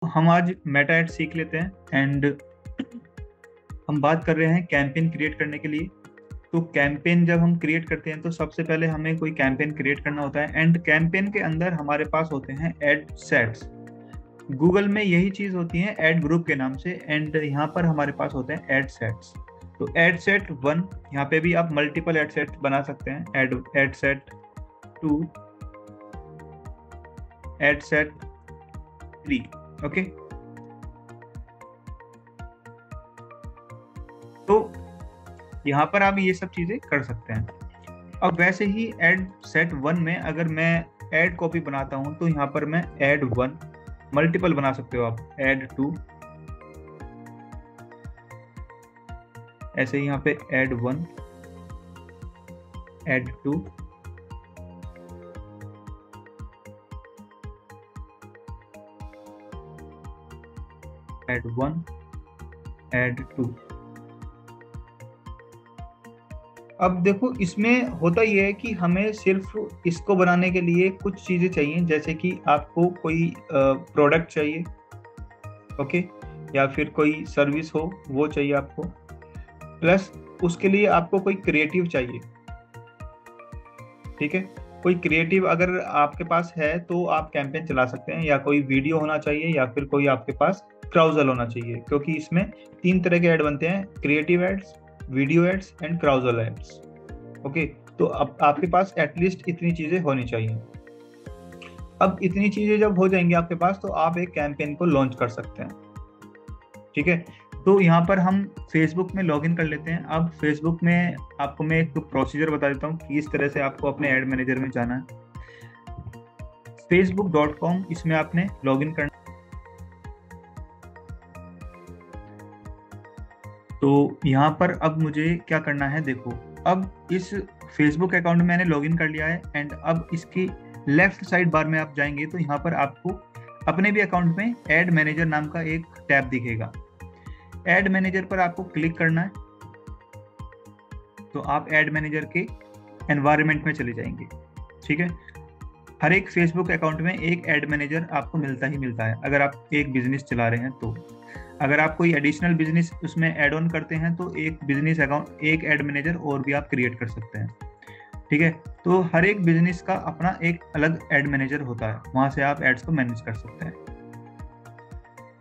हम आज Meta add सीख लेते हैं एंड हम बात कर रहे हैं कैंपेन क्रिएट करने के लिए। तो कैंपेन जब हम क्रिएट करते हैं तो सबसे पहले हमें कोई कैंपेन क्रिएट करना होता है एंड कैंपेन के अंदर हमारे पास होते हैं एड सेट्स। गूगल में यही चीज होती है एड ग्रुप के नाम से एंड यहाँ पर हमारे पास होते हैं एड सेट्स। तो एड सेट 1, यहाँ पे भी आप मल्टीपल एड सेट बना सकते हैं। Ad set 2, ad set 3, okay. तो यहाँ पर आप ये सब चीजें कर सकते हैं। अब वैसे ही एड सेट 1 में अगर मैं एड कॉपी बनाता हूं तो यहाँ पर मैं एड 1, मल्टीपल बना सकते हो आप, एड 2, ऐसे यहाँ पे एड 1, एड 2, एड 1, एड 2। अब देखो इसमें होता यह है कि हमें सिर्फ इसको बनाने के लिए कुछ चीजें चाहिए, जैसे कि आपको कोई प्रोडक्ट चाहिए, ओके, या फिर कोई सर्विस हो वो चाहिए आपको, प्लस उसके लिए आपको कोई क्रिएटिव चाहिए, ठीक है। कोई क्रिएटिव अगर आपके पास है तो आप कैंपेन चला सकते हैं, या कोई वीडियो होना चाहिए या फिर कोई आपके पास क्राउजल होना चाहिए, क्योंकि इसमें 3 तरह के ऐड बनते हैं, creative ads, video ads and carousel ads, okay. तो अब आपके पास एटलीस्ट इतनी चीजें होनी चाहिए। अब इतनी चीजें जब हो जाएंगी आपके पास तो आप एक कैंपेन को लॉन्च कर सकते हैं, ठीक है। तो यहाँ पर हम फेसबुक में लॉगिन कर लेते हैं। अब फेसबुक में आपको मैं एक प्रोसीजर बता देता हूँ कि इस तरह से आपको अपने एड मैनेजर में जाना है। facebook.com इसमें आपने लॉगिन करना। तो यहाँ पर अब मुझे क्या करना है, देखो अब इस फेसबुक अकाउंट में मैंने लॉगिन कर लिया है एंड अब इसकी लेफ्ट साइड बार में आप जाएंगे तो यहाँ पर आपको अपने भी अकाउंट में एड मैनेजर नाम का एक टैब दिखेगा। एड मैनेजर पर आपको क्लिक करना है तो आप एड मैनेजर के एनवायरनमेंट में चले जाएंगे, ठीक है। हर एक फेसबुक अकाउंट में एक एड मैनेजर आपको मिलता ही मिलता है अगर आप एक बिजनेस चला रहे हैं। तो अगर आप कोई एडिशनल बिजनेस उसमें ऐड ऑन करते हैं तो एक बिजनेस अकाउंट, एक एड मैनेजर और भी आप क्रिएट कर सकते हैं, ठीक है। तो हर एक बिजनेस का अपना एक अलग एड मैनेजर होता है, वहां से आप एड्स को मैनेज कर सकते हैं।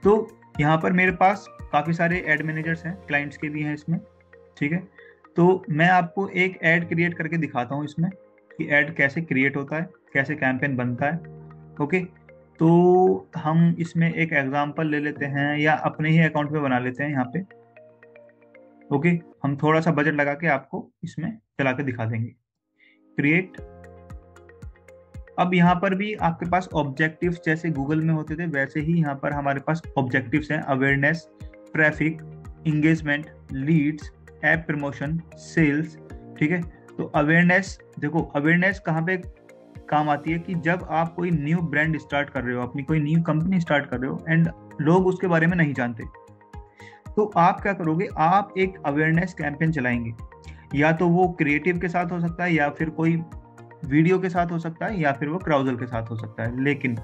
तो यहाँ पर मेरे पास काफी सारे एड मैनेजर्स हैं, क्लाइंट्स के भी हैं इसमें, ठीक है। तो मैं आपको एक ऐड क्रिएट करके दिखाता हूँ इसमें कि ऐड कैसे क्रिएट होता है, कैसे कैंपेन बनता है, ओके। तो हम इसमें एक एग्जांपल ले लेते हैं या अपने ही अकाउंट में बना लेते हैं यहाँ पे, ओके। हम थोड़ा सा बजट लगा के आपको इसमें चला के दिखा देंगे। क्रिएट। अब यहाँ पर भी आपके पास ऑब्जेक्टिव्स जैसे गूगल में होते थे वैसे ही यहाँ पर हमारे पास ऑब्जेक्टिव्स हैं, awareness, traffic, engagement, leads, app promotion, sales, ठीक है। तो अवेयरनेस, देखो अवेयरनेस कहाँ पे काम आती है कि जब आप कोई न्यू ब्रांड स्टार्ट कर रहे हो, अपनी कोई न्यू कंपनी स्टार्ट कर रहे हो एंड लोग उसके बारे में नहीं जानते, तो आप क्या करोगे, आप एक अवेयरनेस कैंपेन चलाएंगे। या तो वो क्रिएटिव के साथ हो सकता है, या फिर कोई वीडियो के साथ हो सकता है, या फिर वो क्राउजल के साथ हो सकता है। लेकिन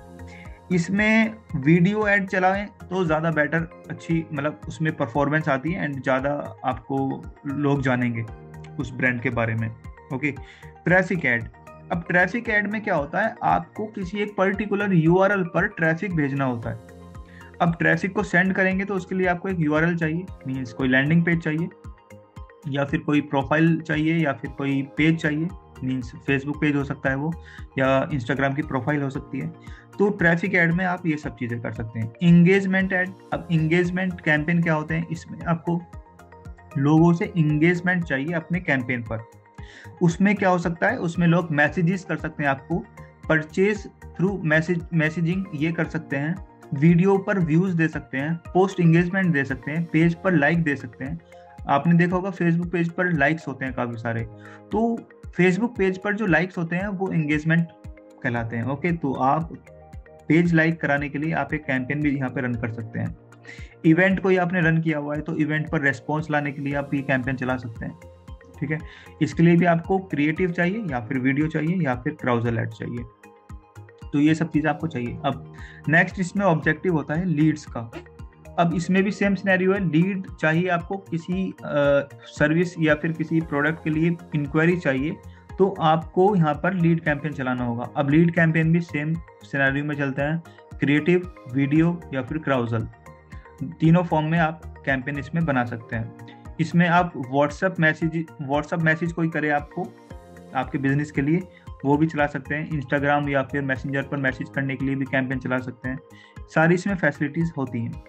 इसमें वीडियो ऐड चलाएं तो ज़्यादा बेटर, अच्छी मतलब उसमें परफॉर्मेंस आती है एंड ज़्यादा आपको लोग जानेंगे उस ब्रांड के बारे में, ओके। Traffic add. अब ट्रैफिक ऐड में क्या होता है, आपको किसी एक पर्टिकुलर यूआरएल पर ट्रैफिक भेजना होता है। अब ट्रैफिक को सेंड करेंगे तो उसके लिए आपको एक यूआरएल चाहिए, मीन्स कोई लैंडिंग पेज चाहिए, या फिर कोई प्रोफाइल चाहिए, या फिर कोई पेज चाहिए, मीन्स फेसबुक पेज हो सकता है वो, या इंस्टाग्राम की प्रोफाइल हो सकती है। तो ट्रैफिक ऐड में आप ये सब चीज़ें कर सकते हैं। Engagement add. अब इंगेजमेंट कैंपेन क्या होते हैं, इसमें आपको लोगों से इंगेजमेंट चाहिए अपने कैंपेन पर। उसमें क्या हो सकता है, उसमें लोग मैसेजेस कर सकते हैं, आपको परचेज थ्रू मैसेजिंग ये कर सकते हैं, वीडियो पर व्यूज दे सकते हैं, पोस्ट इंगेजमेंट दे सकते हैं, पेज पर लाइक दे सकते हैं। आपने देखा होगा फेसबुक पेज पर लाइक्स होते हैं काफी सारे, तो फेसबुक पेज पर जो लाइक्स होते हैं वो एंगेजमेंट कहलाते हैं, ओके। तो आप पेज लाइक कराने के लिए आप एक कैंपेन भी यहाँ पे रन कर सकते हैं। इवेंट कोई आपने रन किया हुआ है तो इवेंट पर रेस्पॉन्स लाने के लिए आप ये कैंपेन चला सकते हैं, ठीक है। इसके लिए भी आपको क्रिएटिव चाहिए, या फिर वीडियो चाहिए, या फिर क्राउजल ऐड चाहिए, तो ये सब चीज़ आपको चाहिए। अब नेक्स्ट इसमें ऑब्जेक्टिव होता है लीड्स का। अब इसमें भी सेम सिनेरियो है, लीड चाहिए आपको, किसी सर्विस या फिर किसी प्रोडक्ट के लिए इंक्वायरी चाहिए, तो आपको यहाँ पर लीड कैंपेन चलाना होगा। अब लीड कैंपेन भी सेम सिनेरियो में चलता है, क्रिएटिव, वीडियो या फिर क्राउजल, तीनों फॉर्म में आप कैंपेन इसमें बना सकते हैं। इसमें आप व्हाट्सएप मैसेज कोई करे आपको आपके बिजनेस के लिए, वो भी चला सकते हैं। इंस्टाग्राम या फिर मैसेंजर पर मैसेज करने के लिए भी कैंपेन चला सकते हैं। सारी इसमें फैसिलिटीज़ होती हैं।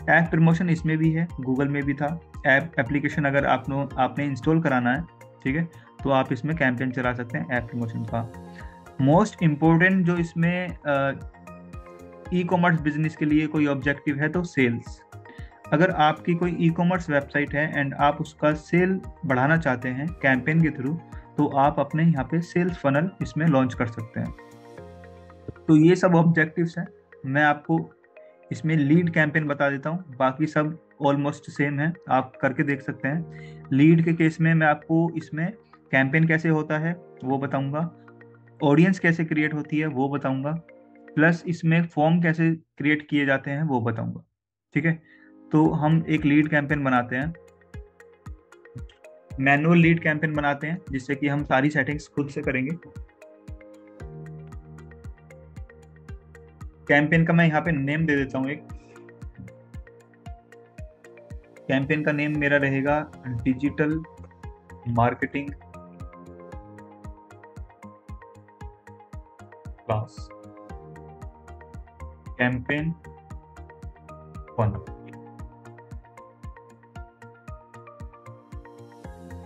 ऐप प्रमोशन इसमें भी है, गूगल में भी था। एप्लीकेशन अगर आपने इंस्टॉल कराना है, ठीक है, तो आप इसमें कैंपेन चला सकते हैं ऐप प्रमोशन का। मोस्ट इम्पोर्टेंट जो इसमें ई कॉमर्स बिजनेस के लिए कोई ऑब्जेक्टिव है तो सेल्स। अगर आपकी कोई ई कॉमर्स वेबसाइट है एंड आप उसका सेल बढ़ाना चाहते हैं कैंपेन के थ्रू, तो आप अपने यहाँ पे सेल्स फनल इसमें लॉन्च कर सकते हैं। तो ये सब ऑब्जेक्टिव्स हैं। मैं आपको इसमें लीड कैंपेन बता देता हूँ, बाकी सब ऑलमोस्ट सेम है, आप करके देख सकते हैं। लीड के केस में मैं आपको इसमें कैंपेन कैसे होता है वो बताऊंगा, ऑडियंस कैसे क्रिएट होती है वो बताऊंगा, प्लस इसमें फॉर्म कैसे क्रिएट किए जाते हैं वो बताऊंगा। ठीक है, तो हम एक लीड कैंपेन बनाते हैं, मैनुअल लीड कैंपेन बनाते हैं, जिससे कि हम सारी सेटिंग्स खुद से करेंगे। कैंपेन का मैं यहाँ पे नेम दे देता हूँ। एक कैंपेन का नेम मेरा रहेगा डिजिटल मार्केटिंग क्लास कैंपेन 1।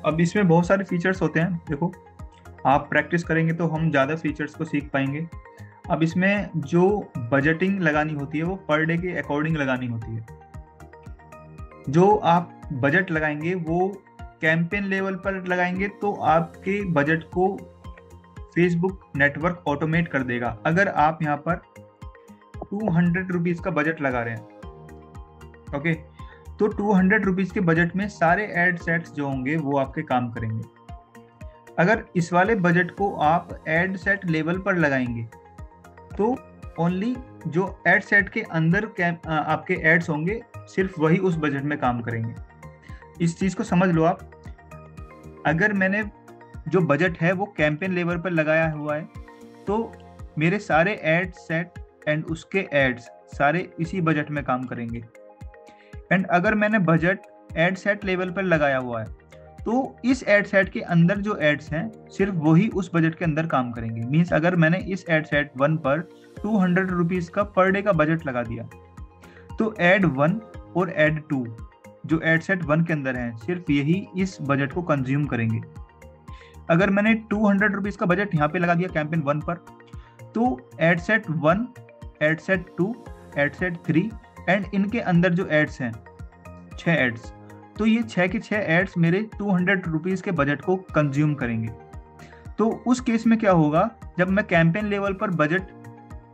अब इसमें बहुत सारे फीचर्स होते हैं, देखो आप प्रैक्टिस करेंगे तो हम ज़्यादा फीचर्स को सीख पाएंगे। अब इसमें जो बजटिंग लगानी होती है वो पर डे के अकॉर्डिंग लगानी होती है। जो आप बजट लगाएंगे वो कैंपेन लेवल पर लगाएंगे तो आपके बजट को फेसबुक नेटवर्क ऑटोमेट कर देगा। अगर आप यहाँ पर 200 रुपीज़ का बजट लगा रहे हैं, ओके, तो 200 रुपीज़ के बजट में सारे एड सेट्स जो होंगे वो आपके काम करेंगे। अगर इस वाले बजट को आप एड सेट लेवल पर लगाएंगे तो ओनली जो एड सेट के अंदर आपके एड्स होंगे सिर्फ वही उस बजट में काम करेंगे। इस चीज़ को समझ लो आप। अगर मैंने जो बजट है वो कैंपेन लेवल पर लगाया हुआ है तो मेरे सारे एड सेट एंड उसके एड्स सारे इसी बजट में काम करेंगे। एंड अगर मैंने बजट एड सेट लेवल पर लगाया हुआ है तो इस एड सेट के अंदर जो एड्स हैं सिर्फ वही उस बजट के अंदर काम करेंगे। मीन्स अगर मैंने इस एड सेट 1 पर 200 रुपीज़ का पर डे का बजट लगा दिया तो एड 1 और एड 2 जो एड सेट 1 के अंदर हैं सिर्फ यही इस बजट को कंज्यूम करेंगे। अगर मैंने 200 रुपीज़ का बजट यहाँ पे लगा दिया कैंपेन 1 पर, तो ad set 1, ad set 2, ad set 3 and इनके अंदर जो एड्स हैं 6 एड्स, तो ये 6 के 6 एड्स मेरे 200 रुपीज़ के बजट को कंज्यूम करेंगे। तो उस केस में क्या होगा, जब मैं कैंपेन लेवल पर बजट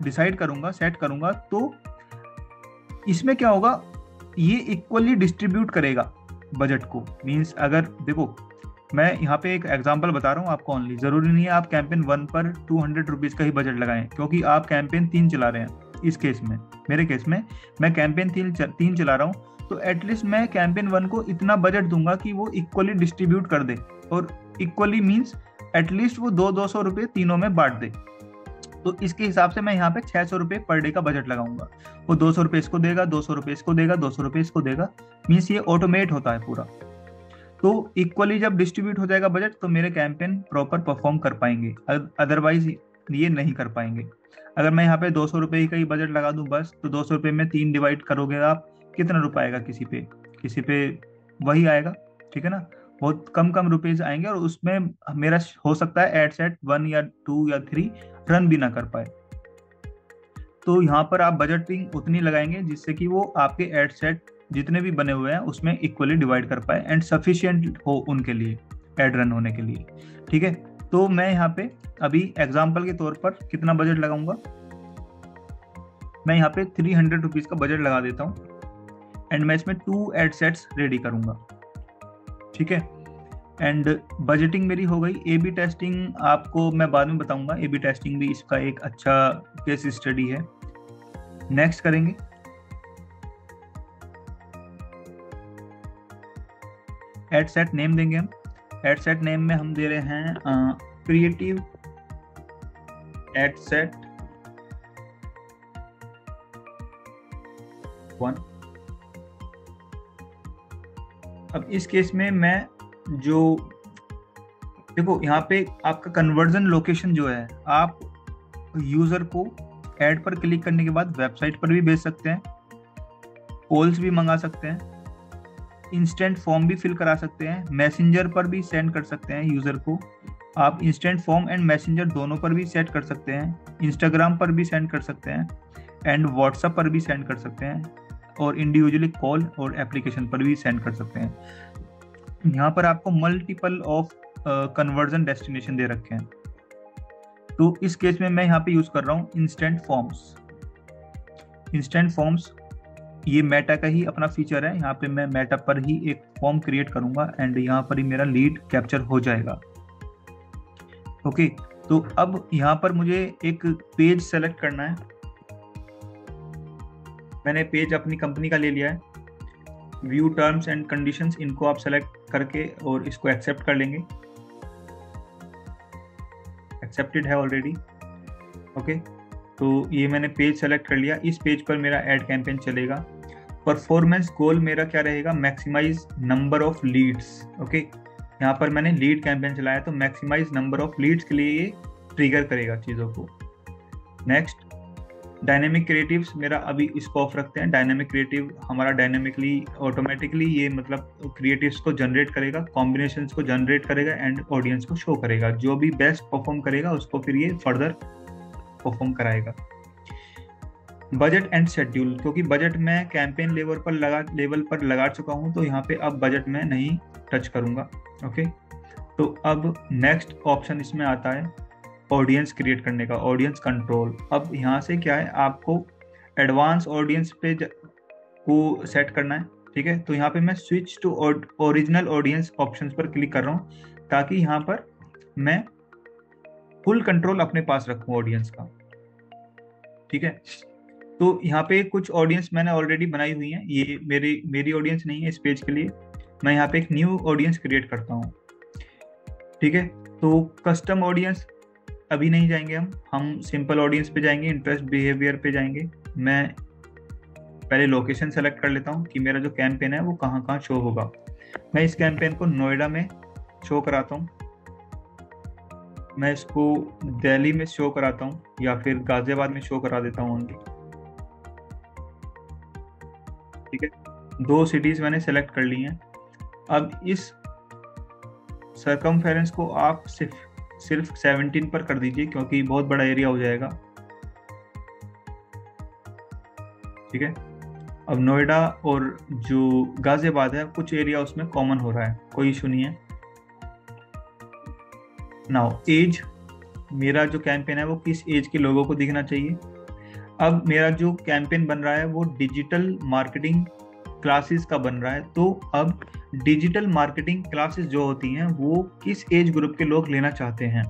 डिसाइड करूंगा, सेट करूंगा, तो इसमें क्या होगा, ये इक्वली डिस्ट्रीब्यूट करेगा बजट को। मीन्स अगर देखो मैं यहाँ पे एक एग्जांपल बता रहा हूँ आपको ओनली, जरूरी नहीं है आप कैंपेन 1 पर 200 रुपीज़ का ही बजट लगाएं, क्योंकि आप कैंपेन 3 चला रहे हैं। इस केस में, मेरे केस में मैं कैंपेन 3 चला रहा हूँ, तो एटलीस्ट मैं कैंपेन 1 को इतना बजट दूंगा कि वो इक्वली डिस्ट्रीब्यूट कर दे। और इक्वली मीन्स एटलीस्ट वो 200 रुपये तीनों में बांट दे। तो इसके हिसाब से मैं यहाँ पे 600 रुपये पर डे का बजट लगाऊंगा। वो 200 रुपये इसको देगा, 200 रुपये इसको देगा, 200 रुपये इसको देगा। मीन्स ये ऑटोमेट होता है पूरा। तो इक्वली जब डिस्ट्रीब्यूट हो जाएगा बजट तो मेरे कैंपेन प्रॉपर परफॉर्म कर पाएंगे, अदरवाइज ये नहीं कर पाएंगे। अगर मैं यहाँ पे 200 रुपये का ही बजट लगा दूं बस, तो 200 रुपये में 3 डिवाइड करोगे आप, कितना रुपये आएगा किसी पे वही आएगा, ठीक है ना, बहुत कम रुपीज आएंगे। और उसमें मेरा हो सकता है एड सेट 1 या 2 या 3 रन भी ना कर पाए। तो यहाँ पर आप बजटिंग उतनी लगाएंगे जिससे कि वो आपके एड सेट जितने भी बने हुए हैं उसमें इक्वली डिवाइड कर पाए एंड सफिशिएंट हो उनके लिए एड रन होने के लिए। ठीक है, तो मैं यहाँ पे अभी एग्जांपल के तौर पर कितना बजट लगाऊंगा, मैं यहाँ पे 300 रुपीज़ का बजट लगा देता हूँ एंड मैं इसमें 2 एड सेट्स रेडी करूंगा। ठीक है, एंड बजटिंग मेरी हो गई। ए बी टेस्टिंग आपको मैं बाद में बताऊंगा, ए बी टेस्टिंग भी इसका एक अच्छा केस स्टडी है। नेक्स्ट करेंगे। एड सेट नेम देंगे हम। एड सेट नेम में हम दे रहे हैं क्रिएटिव एड सेट 1। अब इस केस में मैं जो देखो यहाँ पे आपका कन्वर्जन लोकेशन जो है, आप यूजर को ऐड पर क्लिक करने के बाद वेबसाइट पर भी भेज सकते हैं, कॉल्स भी मंगा सकते हैं, इंस्टेंट फॉर्म भी फिल करा सकते हैं, मैसेंजर पर भी सेंड कर सकते हैं यूजर को। आप इंस्टेंट फॉर्म एंड मैसेंजर दोनों पर भी सेट कर सकते हैं, इंस्टाग्राम पर भी सेंड कर सकते हैं एंड व्हाट्सएप पर भी सेंड कर सकते हैं, और इंडिविजुअली कॉल और एप्लीकेशन पर भी सेंड कर सकते हैं। यहाँ पर आपको मल्टीपल ऑफ कन्वर्जन डेस्टिनेशन दे रखे हैं। तो इस केस में मैं यहाँ पे यूज कर रहा हूँ इंस्टेंट फॉर्म्स। इंस्टेंट फॉर्म्स ये मेटा का ही अपना फीचर है। यहाँ पे मैं मेटा पर ही एक फॉर्म क्रिएट करूंगा एंड यहाँ पर ही मेरा लीड कैप्चर हो जाएगा। ओके, तो अब यहाँ पर मुझे एक पेज सेलेक्ट करना है। मैंने पेज अपनी कंपनी का ले लिया है। व्यू टर्म्स एंड कंडीशंस, इनको आप सेलेक्ट करके और इसको एक्सेप्ट कर लेंगे। एक्सेप्टेड है ऑलरेडी। ओके, तो ये मैंने पेज सेलेक्ट कर लिया। इस पेज पर मेरा एड कैंपेन चलेगा। परफॉर्मेंस गोल मेरा क्या रहेगा? Maximise number of leads. Okay, यहाँ पर मैंने लीड कैंपेन चलाया तो मैक्सिमाइज नंबर ऑफ लीड्स के लिए ये ट्रिगर करेगा चीज़ों को। नेक्स्ट, डायनेमिक क्रिएटिव्स मेरा अभी इसको ऑफ रखते हैं। डायनेमिक क्रिएटिव हमारा डायनेमिकली ऑटोमेटिकली ये मतलब क्रिएटिव्स को जनरेट करेगा, कॉम्बिनेशंस को जनरेट करेगा एंड ऑडियंस को शो करेगा। जो भी बेस्ट परफॉर्म करेगा उसको फिर ये फर्दर परफॉर्म कराएगा। बजट एंड शेड्यूल, क्योंकि बजट मैं कैंपेन लेवल पर लगा चुका हूं तो यहाँ पे अब बजट में नहीं टच करूंगा। ओके, तो अब नेक्स्ट ऑप्शन इसमें आता है ऑडियंस क्रिएट करने का, ऑडियंस कंट्रोल। अब यहाँ से क्या है, आपको एडवांस ऑडियंस पे को सेट करना है। ठीक है, तो यहाँ पे मैं switch to original audience options पर क्लिक कर रहा हूँ ताकि यहाँ पर मैं फुल कंट्रोल अपने पास रखूँ ऑडियंस का। ठीक है, तो यहाँ पे कुछ ऑडियंस मैंने ऑलरेडी बनाई हुई है। ये मेरी ऑडियंस नहीं है इस पेज के लिए। मैं यहाँ पे एक न्यू ऑडियंस क्रिएट करता हूँ। ठीक है, तो कस्टम ऑडियंस अभी नहीं जाएंगे हम सिंपल ऑडियंस पे जाएंगे, इंटरेस्ट बिहेवियर पे जाएंगे। मैं पहले लोकेशन सेलेक्ट कर लेता हूँ कि मेरा जो कैंपेन है वो कहाँ कहाँ शो होगा। मैं इस कैंपेन को नोएडा में शो कराता हूँ, मैं इसको दिल्ली में शो कराता हूँ या फिर गाजियाबाद में शो करा देता हूँ उनकी। ठीक है, 2 सिटीज मैंने सेलेक्ट कर ली हैं। अब इस सरकमफेरेंस को आप सिर्फ 17 पर कर दीजिए क्योंकि बहुत बड़ा एरिया हो जाएगा। ठीक है, अब नोएडा और जो गाजियाबाद है कुछ एरिया उसमें कॉमन हो रहा है, कोई इशू नहीं है। नाउ एज, मेरा जो कैंपेन है वो किस एज के लोगों को दिखना चाहिए। अब मेरा जो कैंपेन बन रहा है वो डिजिटल मार्केटिंग क्लासेस का बन रहा है। तो अब डिजिटल मार्केटिंग क्लासेस जो होती हैं वो किस एज ग्रुप के लोग लेना चाहते हैं।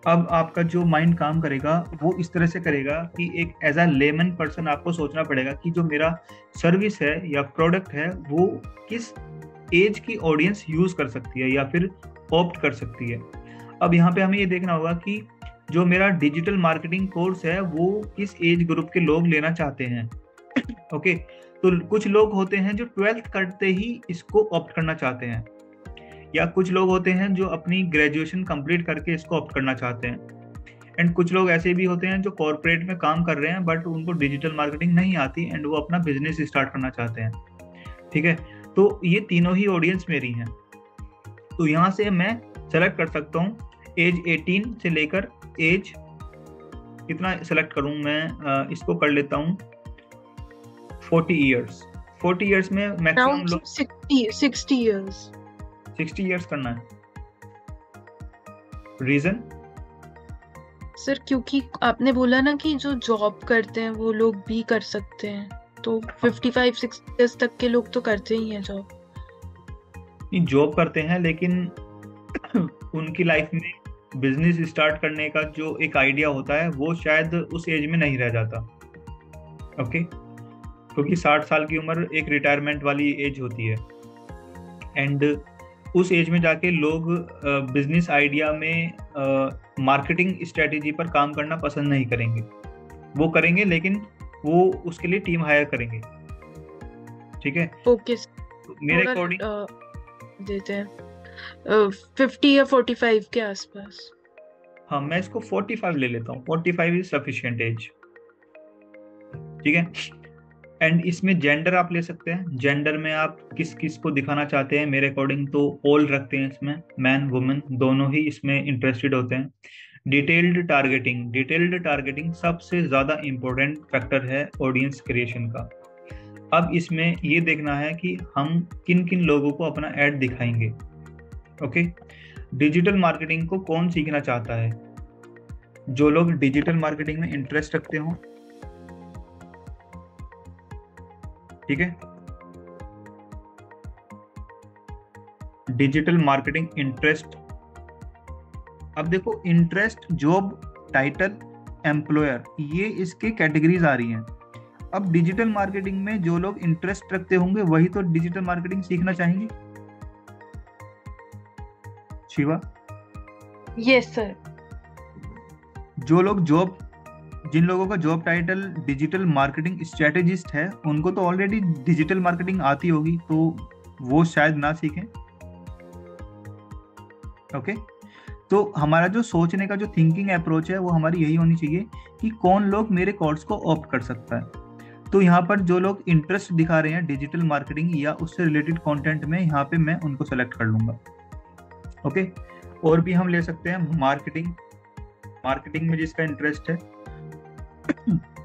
अब आपका जो माइंड काम करेगा वो इस तरह से करेगा कि एक एज अ लेमन पर्सन आपको सोचना पड़ेगा कि जो मेरा सर्विस है या प्रोडक्ट है वो किस एज की ऑडियंस यूज कर सकती है या फिर ऑप्ट कर सकती है। अब यहाँ पे हमें ये देखना होगा कि जो मेरा डिजिटल मार्केटिंग कोर्स है वो किस एज ग्रुप के लोग लेना चाहते हैं। ओके, तो कुछ लोग होते हैं जो 12th करते ही इसको ऑप्ट करना चाहते हैं, या कुछ लोग होते हैं जो अपनी ग्रेजुएशन कंप्लीट करके इसको ऑप्ट करना चाहते हैं, एंड कुछ लोग ऐसे भी होते हैं जो कॉर्पोरेट में काम कर रहे हैं बट उनको डिजिटल मार्केटिंग नहीं आती एंड वो अपना बिजनेस स्टार्ट करना चाहते हैं। ठीक है, तो ये तीनों ही ऑडियंस मेरी हैं। तो यहाँ से मैं सेलेक्ट कर सकता हूँ एज 18 से लेकर एज कितना सेलेक्ट करूँ मैं, इसको कर लेता हूँ 40 ईयर्स। 40 ईयर्स में मैक्सिमम लोग 60 ईयर्स करना है। रीजन सर, क्योंकि आपने बोला ना कि जो जॉब करते हैं वो लोग भी कर सकते हैं, तो 55-60 ईयर्स तक के लोग तो करते ही हैं जॉब। नहीं, जॉब करते हैं लेकिन उनकी लाइफ में बिजनेस स्टार्ट करने का जो एक आइडिया होता है वो शायद उस एज में नहीं रह जाता। ओके, क्योंकि 60 साल की उम्र एक रिटायरमेंट वाली एज होती है, एंड उस एज में जाके लोग बिजनेस आइडिया में मार्केटिंग स्ट्रेटेजी पर काम करना पसंद नहीं करेंगे। वो करेंगे लेकिन वो उसके लिए टीम हायर करेंगे। ठीक है, ओके मेरे अकॉर्डिंग देते हैं 50 या 45 के आसपास। हाँ, मैं इसको 45 ले लेता हूँ। 45 इज सफिशिएंट एज। ठीक है, एंड इसमें जेंडर आप ले सकते हैं। जेंडर में आप किस किस को दिखाना चाहते हैं, मेरे अकॉर्डिंग तो ऑल रखते हैं इसमें, मैन वुमेन दोनों ही इसमें इंटरेस्टेड होते हैं। डिटेल्ड टारगेटिंग, डिटेल्ड टारगेटिंग सबसे ज़्यादा इम्पोर्टेंट फैक्टर है ऑडियंस क्रिएशन का। अब इसमें ये देखना है कि हम किन किन लोगों को अपना ऐड दिखाएंगे। ओके, डिजिटल मार्केटिंग को कौन सीखना चाहता है? जो लोग डिजिटल मार्केटिंग में इंटरेस्ट रखते हो। ठीक है, डिजिटल मार्केटिंग इंटरेस्ट। अब देखो, इंटरेस्ट, जॉब टाइटल, एम्प्लॉयर, ये इसके कैटेगरीज आ रही हैं। अब डिजिटल मार्केटिंग में जो लोग इंटरेस्ट रखते होंगे वही तो डिजिटल मार्केटिंग सीखना चाहेंगे। शिवा? Yes sir. जो लोग जॉब, जिन लोगों का job title digital marketing strategist है, उनको तो ऑलरेडी डिजिटल मार्केटिंग आती होगी, तो वो शायद ना सीखें। ओके, तो हमारा जो सोचने का जो थिंकिंग अप्रोच है वो हमारी यही होनी चाहिए कि कौन लोग मेरे कोर्स को ऑप्ट कर सकता है। तो यहाँ पर जो लोग इंटरेस्ट दिखा रहे हैं डिजिटल मार्केटिंग या उससे रिलेटेड कंटेंट में, यहाँ पे मैं उनको सेलेक्ट कर लूंगा। ओके, और भी हम ले सकते हैं मार्केटिंग। मार्केटिंग में जिसका इंटरेस्ट है,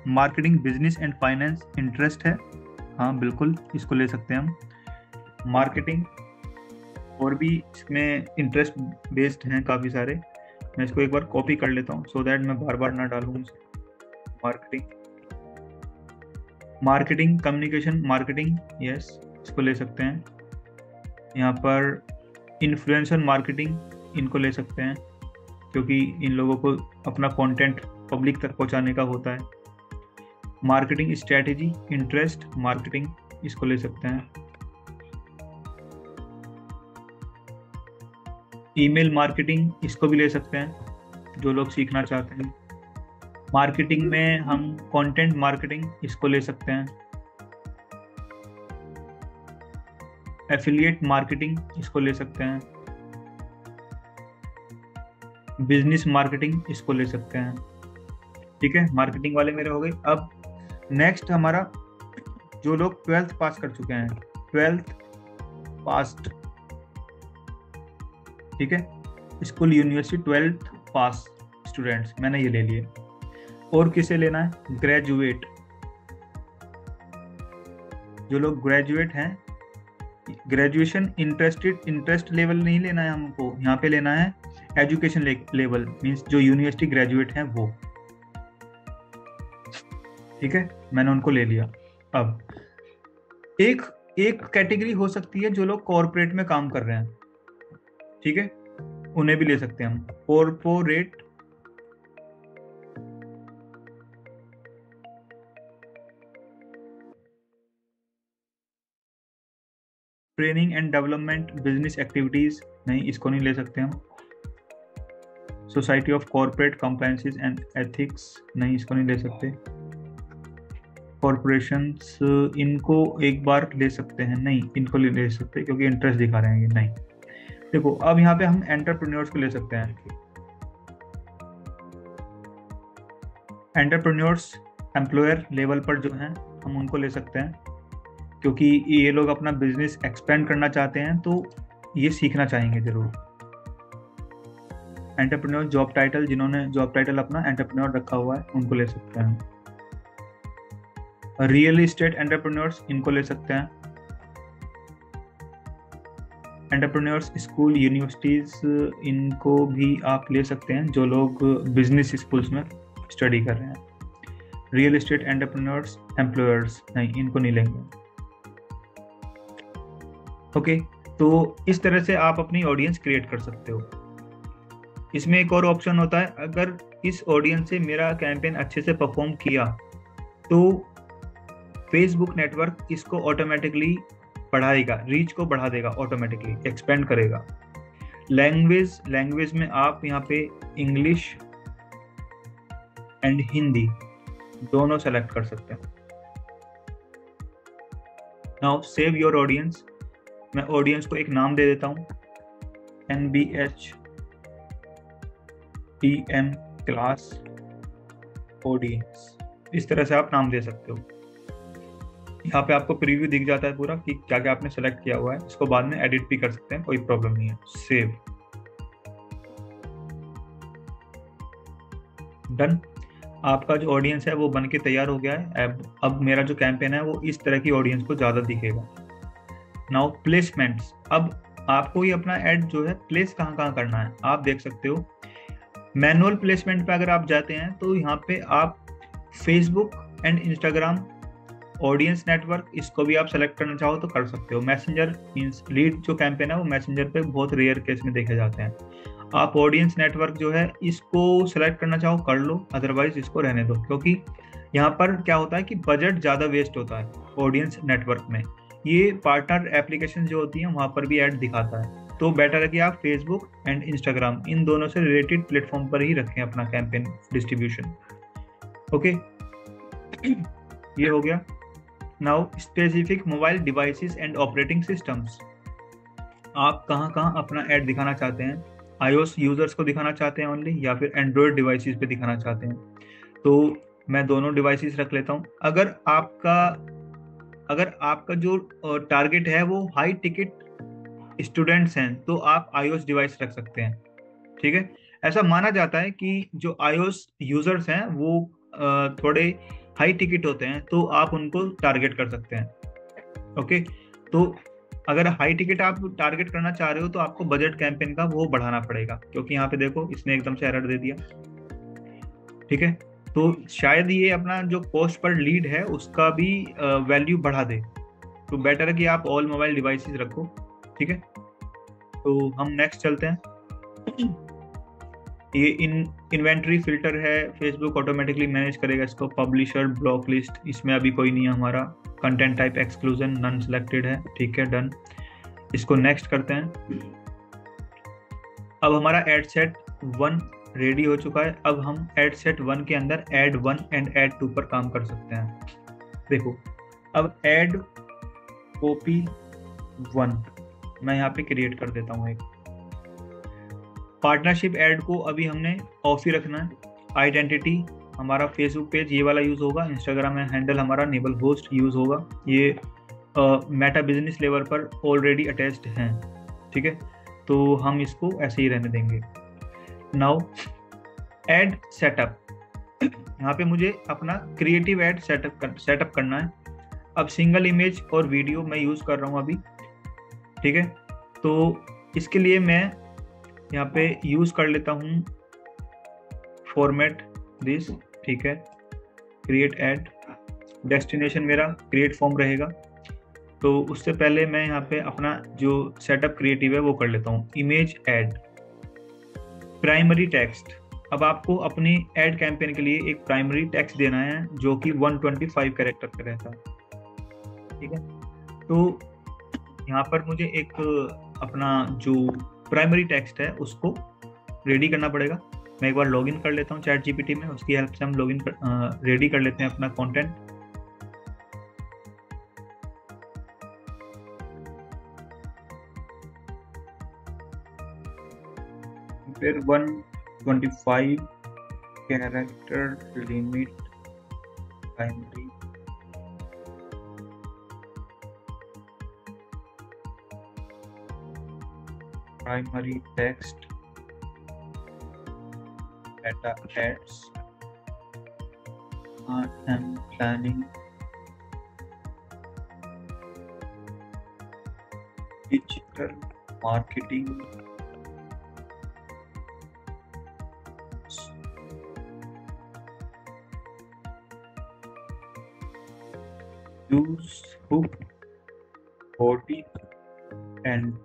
marketing, business and finance interest है, हाँ बिल्कुल इसको ले सकते हैं हम। मार्केटिंग और भी इसमें इंटरेस्ट बेस्ड हैं काफ़ी सारे। मैं इसको एक बार कॉपी कर लेता हूँ सो दैट मैं बार बार ना डालूँ। Marketing, marketing communication marketing, yes इसको ले सकते हैं। यहाँ पर इन्फ्लुएंसर मार्केटिंग, इनको ले सकते हैं क्योंकि इन लोगों को अपना कंटेंट पब्लिक तक पहुंचाने का होता है। मार्केटिंग स्ट्रेटेजी इंटरेस्ट मार्केटिंग, इसको ले सकते हैं। ईमेल मार्केटिंग, इसको भी ले सकते हैं जो लोग सीखना चाहते हैं। मार्केटिंग में हम कंटेंट मार्केटिंग, इसको ले सकते हैं। एफिलिएट मार्केटिंग, इसको ले सकते हैं। बिजनेस मार्केटिंग, इसको ले सकते हैं। ठीक है, मार्केटिंग वाले मेरे हो गए। अब नेक्स्ट हमारा, जो लोग 12th पास कर चुके हैं, 12th पास्ट, ठीक है, स्कूल यूनिवर्सिटी 12th पास स्टूडेंट्स, मैंने ये ले लिए। और किसे लेना है? ग्रेजुएट, जो लोग ग्रेजुएट हैं, ग्रेजुएशन इंटरेस्ट लेवल नहीं लेना है हमको, यहाँ पे लेना है एजुकेशन लेवल, मींस जो यूनिवर्सिटी ग्रेजुएट हैं वो। ठीक है, मैंने उनको ले लिया। अब एक कैटेगरी हो सकती है जो लोग कॉर्पोरेट में काम कर रहे हैं, ठीक है, उन्हें भी ले सकते हैं हम। Corporate training and development business activities, नहीं इसको नहीं ले सकते हम। Society of corporate compliances and ethics, नहीं इसको नहीं ले सकते। कॉर्पोरेशंस, इनको एक बार ले सकते हैं, नहीं इनको ले सकते क्योंकि इंटरेस्ट दिखा रहे हैं ये, नहीं। देखो, अब यहाँ पे हम एंटरप्रेन्योर्स को ले सकते हैं। एंटरप्रेन्योर्स एम्प्लॉयर लेवल पर जो हैं हम उनको ले सकते हैं क्योंकि ये लोग अपना बिजनेस एक्सपेंड करना चाहते हैं, तो ये सीखना चाहेंगे जरूर। एंटरप्रेन्योर जॉब टाइटल, जिन्होंने जॉब टाइटल अपना एंटरप्रेन्योर रखा हुआ है, उनको ले सकते हैं। रियल एस्टेट एंटरप्रेन्योर्स, इनको ले सकते हैं। एंटरप्रेन्योर्स स्कूल यूनिवर्सिटीज, इनको भी आप ले सकते हैं जो लोग बिजनेस स्कूल्स में स्टडी कर रहे हैं। रियल एस्टेट एंटरप्रेन्योर्स एम्प्लॉयर्स, नहीं इनको नहीं लेंगे। ओके, तो इस तरह से आप अपनी ऑडियंस क्रिएट कर सकते हो। इसमें एक और ऑप्शन होता है, अगर इस ऑडियंस से मेरा कैंपेन अच्छे से परफॉर्म किया तो फेसबुक नेटवर्क इसको ऑटोमेटिकली बढ़ाएगा, रीच को बढ़ा देगा, ऑटोमेटिकली एक्सपेंड करेगा। लैंग्वेज में आप यहाँ पे इंग्लिश एंड हिंदी दोनों सेलेक्ट कर सकते हैं। Now save your audience. मैं ऑडियंस को एक नाम दे देता हूँ, NBHTM क्लास ऑडियंस, इस तरह से आप नाम दे सकते हो। यहाँ पे आपको प्रीव्यू दिख जाता है पूरा कि क्या क्या आपने सेलेक्ट किया हुआ है। इसको बाद में एडिट भी कर सकते हैं, कोई प्रॉब्लम नहीं है। Save, done. आपका जो ऑडियंस है वो बन के तैयार हो गया है। अब मेरा जो कैंपेन है वो इस तरह की ऑडियंस को ज़्यादा दिखेगा। Now placements. अब आपको ये अपना ऐड जो है प्लेस कहाँ कहाँ करना है आप देख सकते हो। मैनुअल प्लेसमेंट पे अगर आप जाते हैं तो यहाँ पे आप Facebook and Instagram audience network, इसको भी आप सेलेक्ट करना चाहो तो कर सकते हो। मैसेंजर मीन्स लीड जो कैंपेन है वो मैसेंजर पे बहुत रेयर केस में देखे जाते हैं। आप ऑडियंस नेटवर्क जो है इसको सेलेक्ट करना चाहो कर लो, अदरवाइज इसको रहने दो, क्योंकि यहाँ पर क्या होता है कि बजट ज़्यादा वेस्ट होता है ऑडियंस नेटवर्क में। ये पार्टनर एप्लीकेशन जो होती हैं वहाँ पर भी ऐड दिखाता है, तो बेटर है कि आप फेसबुक एंड इंस्टाग्राम इन दोनों से रिलेटेड प्लेटफॉर्म पर ही रखें अपना कैंपेन डिस्ट्रीब्यूशन। ओके, ये हो गया। Now specific mobile devices and operating systems. आप कहाँ कहाँ अपना ऐड दिखाना चाहते हैं, iOS यूजर्स को दिखाना चाहते हैं ओनली, या फिर एंड्रॉयड डिवाइसेस पे दिखाना चाहते हैं। तो मैं दोनों डिवाइसेस रख लेता हूँ। अगर आपका जो टारगेट है वो हाई टिकट स्टूडेंट्स हैं तो आप iOS डिवाइस रख सकते हैं, ठीक है। ऐसा माना जाता है कि जो iOS यूजर्स हैं वो थोड़े हाई टिकट होते हैं, तो आप उनको टारगेट कर सकते हैं। ओके, तो अगर हाई टिकट आप टारगेट करना चाह रहे हो तो आपको बजट कैंपेन का वो बढ़ाना पड़ेगा, क्योंकि यहाँ पे देखो इसने एकदम से एरर दे दिया, ठीक है। तो शायद ये अपना जो कॉस्ट पर लीड है उसका भी वैल्यू बढ़ा दे, तो बेटर है कि आप ऑल मोबाइल डिवाइसेस रखो, ठीक है। तो हम नेक्स्ट चलते हैं। ये इन्वेंट्री फिल्टर है, फेसबुक ऑटोमेटिकली मैनेज करेगा इसको। पब्लिशर ब्लॉक लिस्ट, इसमें अभी कोई नहीं है हमारा। Content type exclusion none selected है, ठीक है, डन। इसको नेक्स्ट करते हैं। अब हमारा एड सेट 1 रेडी हो चुका है। अब हम एड सेट 1 के अंदर एड 1 एंड एड 2 पर काम कर सकते हैं। देखो, अब एड कॉपी 1 मैं यहाँ पे क्रिएट कर देता हूँ एक। पार्टनरशिप ऐड को अभी हमने ऑफ ही रखना है। आइडेंटिटी हमारा फेसबुक पेज ये वाला यूज होगा, इंस्टाग्राम में हैंडल हमारा नेबल होस्ट यूज होगा। ये मेटा बिजनेस लेवल पर ऑलरेडी अटैच्ड हैं, ठीक है, तो हम इसको ऐसे ही रहने देंगे। नाउ एड सेटअप, यहाँ पे मुझे अपना क्रिएटिव एड सेटअप करना है। अब सिंगल इमेज और वीडियो मैं यूज कर रहा हूँ अभी, ठीक है। तो इसके लिए मैं यहाँ पे यूज कर लेता हूँ फॉर्मेट दिस, ठीक है। क्रिएट एड, डेस्टिनेशन मेरा क्रिएट फॉर्म रहेगा। तो उससे पहले मैं यहाँ पे अपना जो सेटअप क्रिएटिव है वो कर लेता हूँ। Image ad, primary text. अब आपको अपनी एड कैंपेन के लिए एक प्राइमरी टेक्स्ट देना है जो कि 125 कैरेक्टर का रहता है, ठीक है। तो यहाँ पर मुझे एक अपना जो प्राइमरी टेक्स्ट है उसको रेडी करना पड़ेगा। मैं एक बार लॉगिन कर लेता हूँ चैट जीपीटी में, उसकी हेल्प से हम रेडी कर लेते हैं अपना कंटेंट। फिर 125 character limit primary, primary text data ads, I am planning digital marketing use hook body and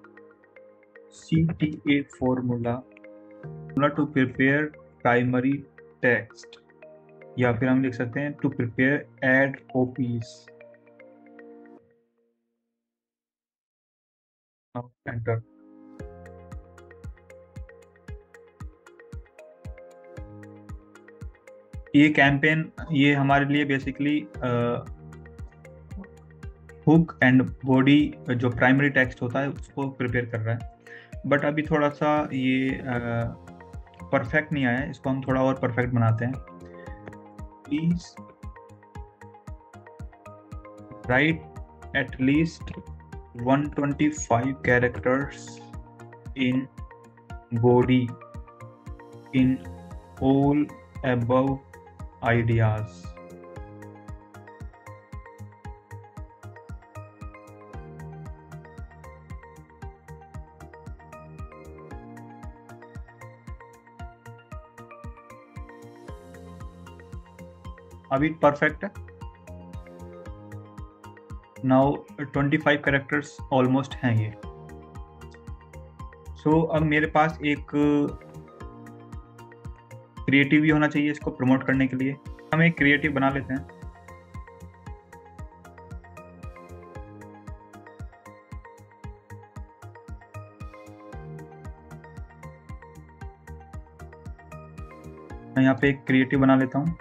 CTA formula to prepare primary text, या फिर हम लिख सकते हैं to prepare ad copies. Enter. ये कैंपेन ये हमारे लिए बेसिकली हुक एंड बॉडी जो प्राइमरी टेक्स्ट होता है उसको प्रिपेयर कर रहा है, बट अभी थोड़ा सा ये परफेक्ट नहीं आया है, इसको हम थोड़ा और परफेक्ट बनाते हैं। Please right at least 125 characters in body in all above ideas। अभी परफेक्ट है। नाउ 25 कैरेक्टर्स ऑलमोस्ट हैं ये। सो अब मेरे पास एक क्रिएटिव भी होना चाहिए इसको प्रमोट करने के लिए। हम एक क्रिएटिव बना लेते हैं। मैं यहाँ पे एक क्रिएटिव बना लेता हूँ।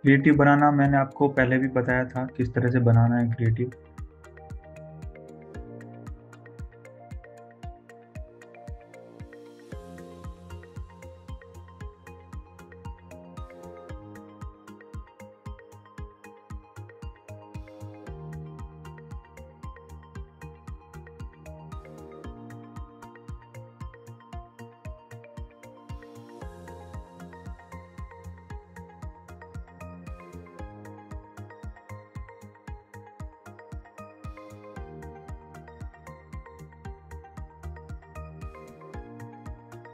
क्रिएटिव बनाना मैंने आपको पहले भी बताया था किस तरह से बनाना है क्रिएटिव।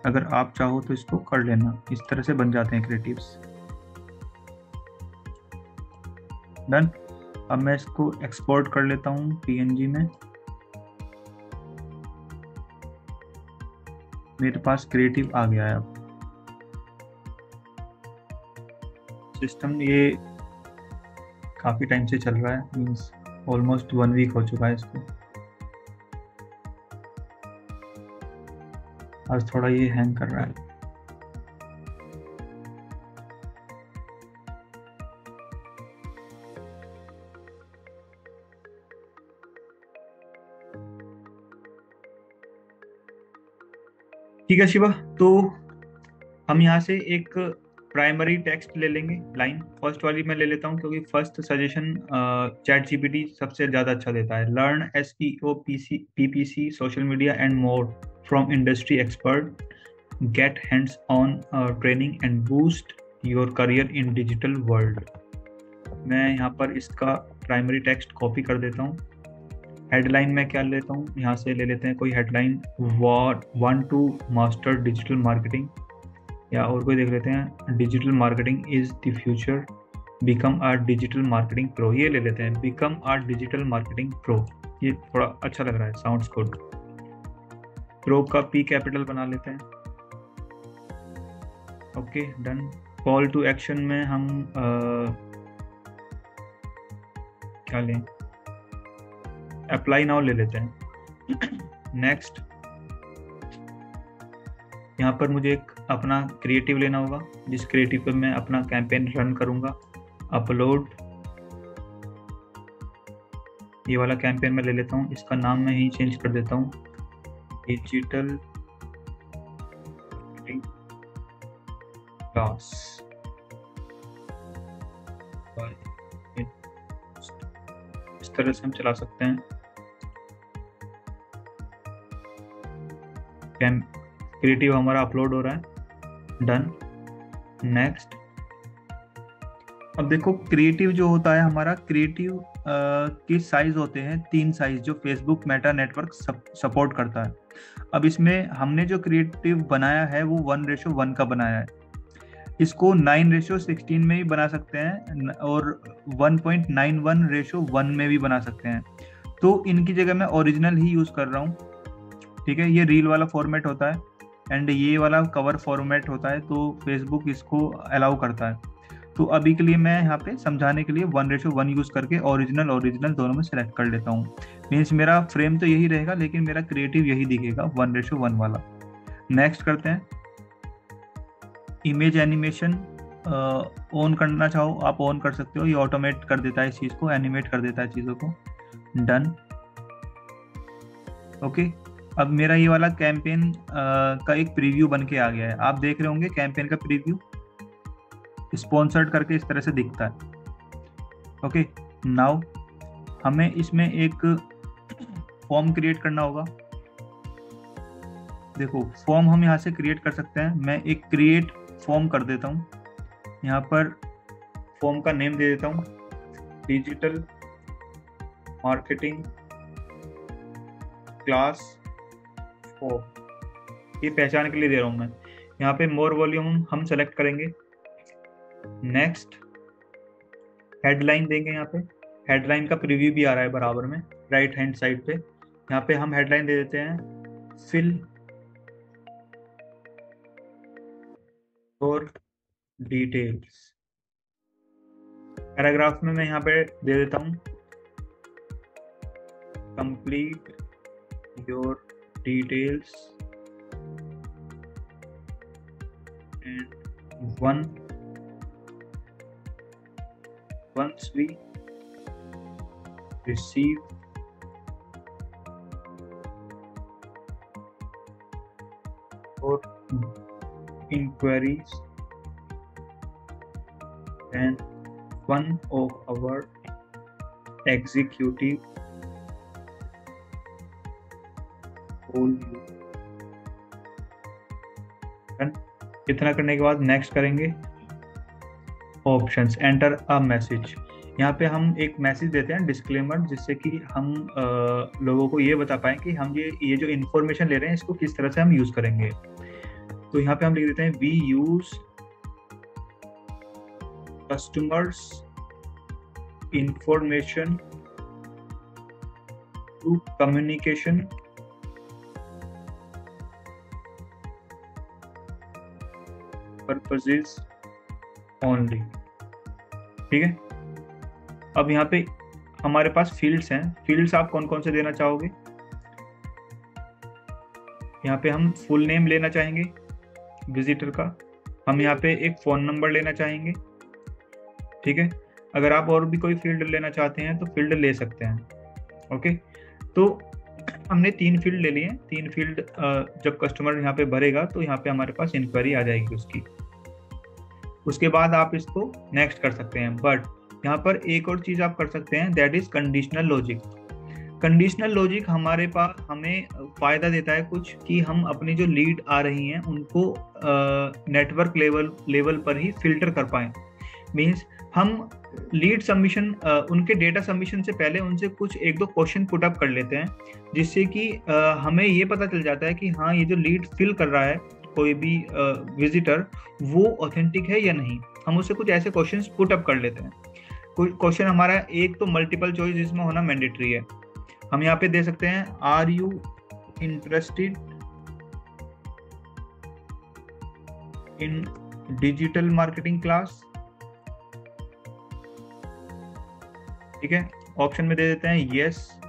अगर आप चाहो तो इसको कर लेना, इस तरह से बन जाते हैं क्रिएटिव्स। डन। अब मैं इसको एक्सपोर्ट कर लेता हूँ पीएनजी में। मेरे पास क्रिएटिव आ गया है। अब सिस्टम ये काफी टाइम से चल रहा है, मीन्स ऑलमोस्ट 1 वीक हो चुका है इसको। आज थोड़ा ये हैंग कर रहा है। ठीक है शिवा, तो हम यहाँ से एक प्राइमरी टेक्स्ट ले लेंगे लाइन। फर्स्ट वाली मैं ले लेता हूँ क्योंकि फर्स्ट सजेशन चैट जीपीटी सबसे ज़्यादा अच्छा देता है। Learn SEO PPC social media and more from industry expert, get hands-on training and boost your career in digital world। मैं यहाँ पर इसका प्राइमरी टेक्स्ट कॉपी कर देता हूँ। हेडलाइन में क्या लेता हूँ, यहाँ से ले लेते हैं कोई headline, want to master digital marketing, या और कोई देख लेते हैं, digital marketing is the future, become a digital marketing pro. ये ले लेते हैं, become a digital marketing pro. ये थोड़ा अच्छा लग रहा है, साउंड्स गुड। प्रो का पी कैपिटल बना लेते हैं। Okay done. Call to action में हम क्या लें, अप्लाई नाउ ले लेते हैं। नेक्स्ट। यहाँ पर मुझे एक अपना क्रिएटिव लेना होगा, जिस क्रिएटिव पे मैं अपना कैंपेन रन करूंगा। अपलोड, ये वाला कैंपेन मैं ले लेता हूँ। इसका नाम मैं ही चेंज कर देता हूँ, डिजिटल क्लास। इस तरह से हम चला सकते हैं। क्रिएटिव हमारा अपलोड हो रहा है। डन। नेक्स्ट। अब देखो क्रिएटिव जो होता है हमारा, क्रिएटिव के साइज होते हैं 3 साइज जो फेसबुक मेटा नेटवर्क सपोर्ट करता है। अब इसमें हमने जो क्रिएटिव बनाया है वो 1:1 का बनाया है। इसको 9:16 में भी बना सकते हैं और 1.91:1 में भी बना सकते हैं। तो इनकी जगह मैं ओरिजिनल ही यूज़ कर रहा हूँ। ठीक है, ये रील वाला फॉर्मेट होता है एंड ये वाला कवर फॉर्मेट होता है, तो फेसबुक इसको अलाउ करता है। तो अभी के लिए मैं यहाँ पे समझाने के लिए 1:1 यूज़ करके ओरिजिनल ओरिजिनल दोनों में सेलेक्ट कर लेता हूँ। मीन्स मेरा फ्रेम तो यही रहेगा लेकिन मेरा क्रिएटिव यही दिखेगा 1:1 वाला। नेक्स्ट करते हैं। इमेज एनिमेशन ऑन करना चाहो आप ऑन कर सकते हो, ये ऑटोमेट कर देता है इस चीज़ को, एनिमेट कर देता है चीज़ों को। डन। ओके, अब मेरा ये वाला कैंपेन का एक प्रीव्यू बन के आ गया है। आप देख रहे होंगे कैंपेन का प्रीव्यू स्पॉन्सर्ड करके इस तरह से दिखता है। ओके, नाउ हमें इसमें एक फॉर्म क्रिएट करना होगा। देखो फॉर्म हम यहाँ से क्रिएट कर सकते हैं। मैं एक क्रिएट फॉर्म कर देता हूँ, यहाँ पर फॉर्म का नेम दे देता हूँ डिजिटल मार्केटिंग क्लास 4। ये पहचान के लिए दे रहा हूँ मैं। यहाँ पे मोर वॉल्यूम हम सेलेक्ट करेंगे। नेक्स्ट, हेडलाइन देंगे। यहाँ पे हेडलाइन का प्रीव्यू भी आ रहा है बराबर में राइट हैंड साइड पे। यहाँ पे हम हेडलाइन दे देते हैं फिल और डिटेल्स। पैराग्राफ में मैं यहाँ पे दे देता हूँ complete your details and once we receive or inquiries and one of our executive call you। इतना करने के बाद नेक्स्ट करेंगे ऑप्शंस, एंटर अ मैसेज। यहाँ पे हम एक मैसेज देते हैं डिस्क्लेमर, जिससे कि हम लोगों को ये बता पाएं कि हम ये जो इन्फॉर्मेशन ले रहे हैं इसको किस तरह से हम यूज करेंगे। तो यहाँ पे हम लिख देते हैं we use customers information to communication purposes only. ठीक है, अब यहाँ पे हमारे पास फील्ड्स हैं। फील्ड्स आप कौन कौन से देना चाहोगे? यहाँ पे हम फुल नेम लेना चाहेंगे विजिटर का। हम यहाँ पे एक फ़ोन नंबर लेना चाहेंगे। ठीक है, अगर आप और भी कोई फील्ड लेना चाहते हैं तो फील्ड ले सकते हैं। ओके, तो हमने 3 फील्ड ले लिए हैं। 3 फील्ड जब कस्टमर यहाँ पे भरेगा तो यहाँ पे हमारे पास इंक्वायरी आ जाएगी उसकी। उसके बाद आप इसको नेक्स्ट कर सकते हैं। बट यहाँ पर एक और चीज़ आप कर सकते हैं, that is conditional logic. Conditional logic हमारे पास हमें फ़ायदा देता है कुछ, कि हम अपनी जो लीड आ रही हैं उनको नेटवर्क लेवल पर ही फिल्टर कर पाएँ। मीन्स हम लीड सबमिशन, उनके डेटा सबमिशन से पहले उनसे कुछ 1-2 क्वेश्चन पुट अप कर लेते हैं, जिससे कि हमें ये पता चल जाता है कि हाँ, ये जो लीड फिल कर रहा है कोई भी विजिटर, वो ऑथेंटिक है या नहीं। हम उससे कुछ ऐसे क्वेश्चंस पुट अप कर लेते हैं। कोई क्वेश्चन हमारा एक तो मल्टीपल चॉइस जिसमें होना मैंडेटरी है। हम यहाँ पे दे सकते हैं are you interested in digital marketing class. ठीक है, ऑप्शन में दे देते हैं यस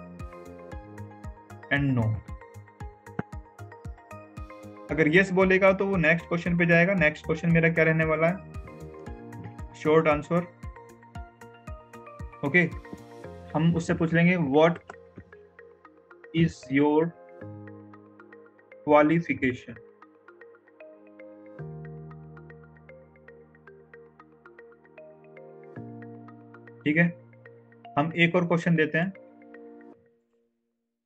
एंड नो। अगर यस बोलेगा तो वो नेक्स्ट क्वेश्चन पे जाएगा। नेक्स्ट क्वेश्चन मेरा क्या रहने वाला है? Short answer. ओके, हम उससे पूछ लेंगे व्हाट इज योर क्वालिफिकेशन। ठीक है, हम एक और क्वेश्चन देते हैं।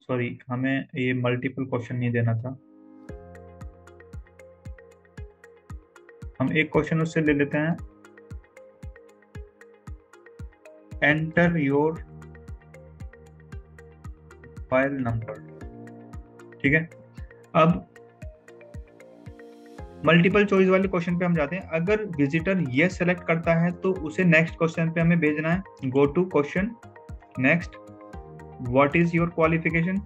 सॉरी, हमें ये मल्टीपल क्वेश्चन नहीं देना था। हम एक क्वेश्चन उससे ले लेते हैं, एंटर योर मोबाइल नंबर। ठीक है, अब मल्टीपल चॉइस वाले क्वेश्चन पे हम जाते हैं। अगर विजिटर ये सेलेक्ट करता है तो उसे नेक्स्ट क्वेश्चन पे हमें भेजना है, go to question next, what is your qualification,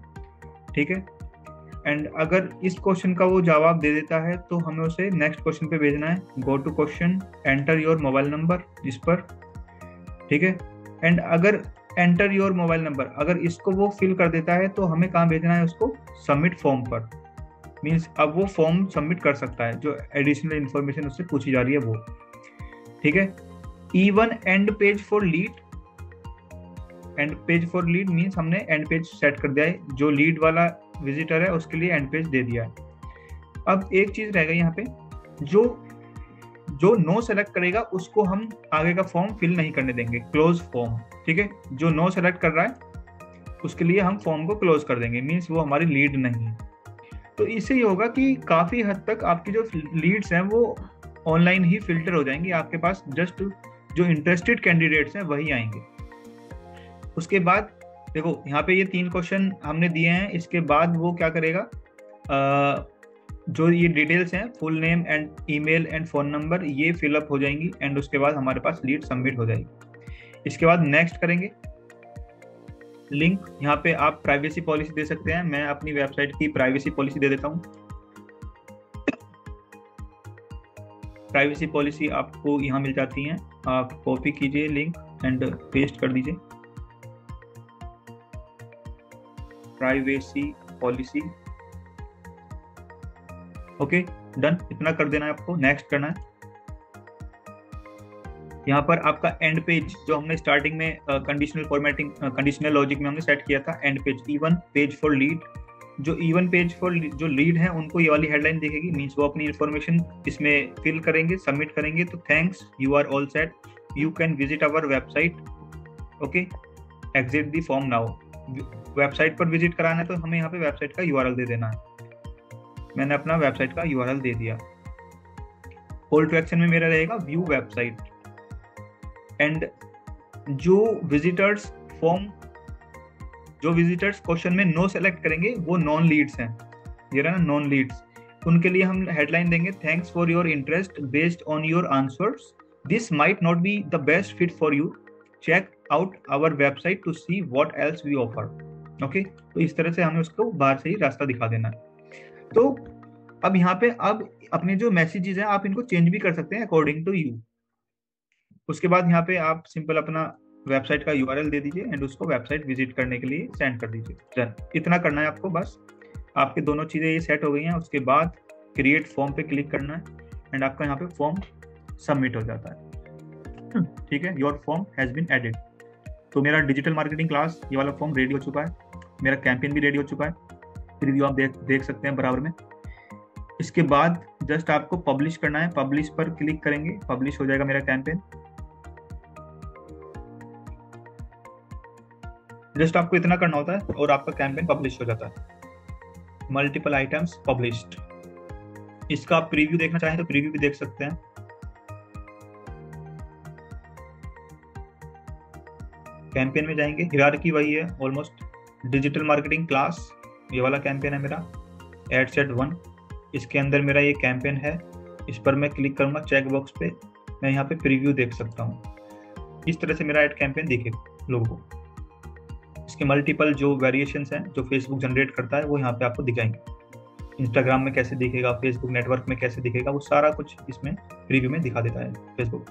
ठीक है। एंड अगर इस क्वेश्चन का वो जवाब दे देता है तो हमें उसे नेक्स्ट क्वेश्चन पे भेजना है, go to question, enter your mobile number, इस पर, ठीक है। एंड अगर एंटर योर मोबाइल नंबर, अगर इसको वो फिल कर देता है तो हमें कहाँ भेजना है उसको, सबमिट फॉर्म पर। मीन्स अब वो फॉर्म सबमिट कर सकता है, जो एडिशनल इंफॉर्मेशन उससे पूछी जा रही है वो, ठीक है। Even and page for lead, and page for lead means हमने एंड पेज सेट कर दिया है, जो लीड वाला विजिटर है उसके लिए एंड पेज दे दिया है। अब एक चीज रह गई यहाँ पे, जो नो सेलेक्ट करेगा उसको हम आगे का फॉर्म फिल नहीं करने देंगे, क्लोज फॉर्म, ठीक है। जो नो सेलेक्ट कर रहा है उसके लिए हम फॉर्म को क्लोज कर देंगे, मीन्स वो हमारी लीड नहीं है। तो इससे ये होगा कि काफी हद तक आपकी जो लीड्स हैं वो ऑनलाइन ही फिल्टर हो जाएंगी, आपके पास जस्ट जो इंटरेस्टेड कैंडिडेट्स हैं वही आएंगे। उसके बाद देखो यहाँ पे ये 3 क्वेश्चन हमने दिए हैं, इसके बाद वो क्या करेगा, जो ये डिटेल्स हैं, full name and email and phone number, ये फिलअप हो जाएंगी एंड उसके बाद हमारे पास लीड सबमिट हो जाएगी। इसके बाद नेक्स्ट करेंगे, लिंक, यहाँ पे आप प्राइवेसी पॉलिसी दे सकते हैं। मैं अपनी वेबसाइट की प्राइवेसी पॉलिसी दे देता हूँ। प्राइवेसी पॉलिसी आपको यहाँ मिल जाती है, आप कॉपी कीजिए लिंक एंड पेस्ट कर दीजिए, प्राइवेसी पॉलिसी, ओके डन, इतना कर देना है आपको। नेक्स्ट करना है, यहाँ पर आपका एंड पेज जो हमने स्टार्टिंग में कंडीशनल फॉर्मेटिंग, कंडीशनल लॉजिक में हमने सेट किया था, and page even page for lead, जो इवन पेज फॉर जो लीड है उनको ये वाली हेडलाइन दिखेगी, मींस वो अपनी इंफॉर्मेशन इसमें फिल करेंगे, सबमिट करेंगे। तो thanks, you are all set, you can visit our website, okay, exit the form now. Website पर विजिट कराना है तो हमें यहाँ पे वेबसाइट का यूआरएल दे देना है। मैंने अपना वेबसाइट का यूआरएल दे दिया। कॉल टू एक्शन में मेरा रहेगा व्यू वेबसाइट, एंड जो विजिटर्स क्वेश्चन में नो सेलेक्ट करेंगे वो नॉन लीड्स हैं, ये रहा ना नॉन लीड्स, उनके लिए हम हेडलाइन देंगे, thanks for your interest, based on your answers this might not be the best fit for you, check out our website to see what else we offer, okay. तो इस तरह से हमें उसको बाहर से ही रास्ता दिखा देना है। तो अब यहाँ पे अब अपने जो मैसेजेस हैं आप इनको चेंज भी कर सकते हैं अकॉर्डिंग टू यू। उसके बाद यहाँ पे आप सिंपल अपना वेबसाइट का यूआरएल दे दीजिए एंड उसको वेबसाइट विजिट करने के लिए सेंड कर दीजिए। डन, इतना करना है आपको बस। आपके दोनों चीज़ें ये सेट हो गई हैं। उसके बाद क्रिएट फॉर्म पे क्लिक करना है एंड आपका यहाँ पे फॉर्म सबमिट हो जाता है, ठीक है। Your form has been added. तो मेरा डिजिटल मार्केटिंग क्लास ये वाला फॉर्म रेडी हो चुका है, मेरा कैंपेन भी रेडी हो चुका है, प्रीव्यू आप देख सकते हैं बराबर में। इसके बाद जस्ट आपको पब्लिश करना है, पब्लिश पर क्लिक करेंगे, पब्लिश हो जाएगा मेरा कैंपेन। जस्ट आपको इतना करना होता है और आपका कैंपेन पब्लिश हो जाता है। Multiple items published. इसका आप प्रीव्यू देखना चाहें तो प्रीव्यू भी देख सकते हैं। कैंपेन में जाएंगे, हिरार्की वही है ऑलमोस्ट, डिजिटल मार्केटिंग क्लास ये वाला कैंपेन है मेरा, एड सेट 1, इसके अंदर मेरा ये कैंपेन है। इस पर मैं क्लिक करूंगा चेक बॉक्स पे, मैं यहाँ पे प्रीव्यू देख सकता हूँ। इस तरह से मेरा एड कैंपेन दिखेगा लोगों को। इसके मल्टीपल जो वेरिएशंस हैं जो फेसबुक जनरेट करता है वो यहाँ पे आपको दिखाएंगे। इंस्टाग्राम में कैसे दिखेगा, फेसबुक नेटवर्क में कैसे दिखेगा, वो सारा कुछ इसमें प्रीव्यू में दिखा देता है फेसबुक।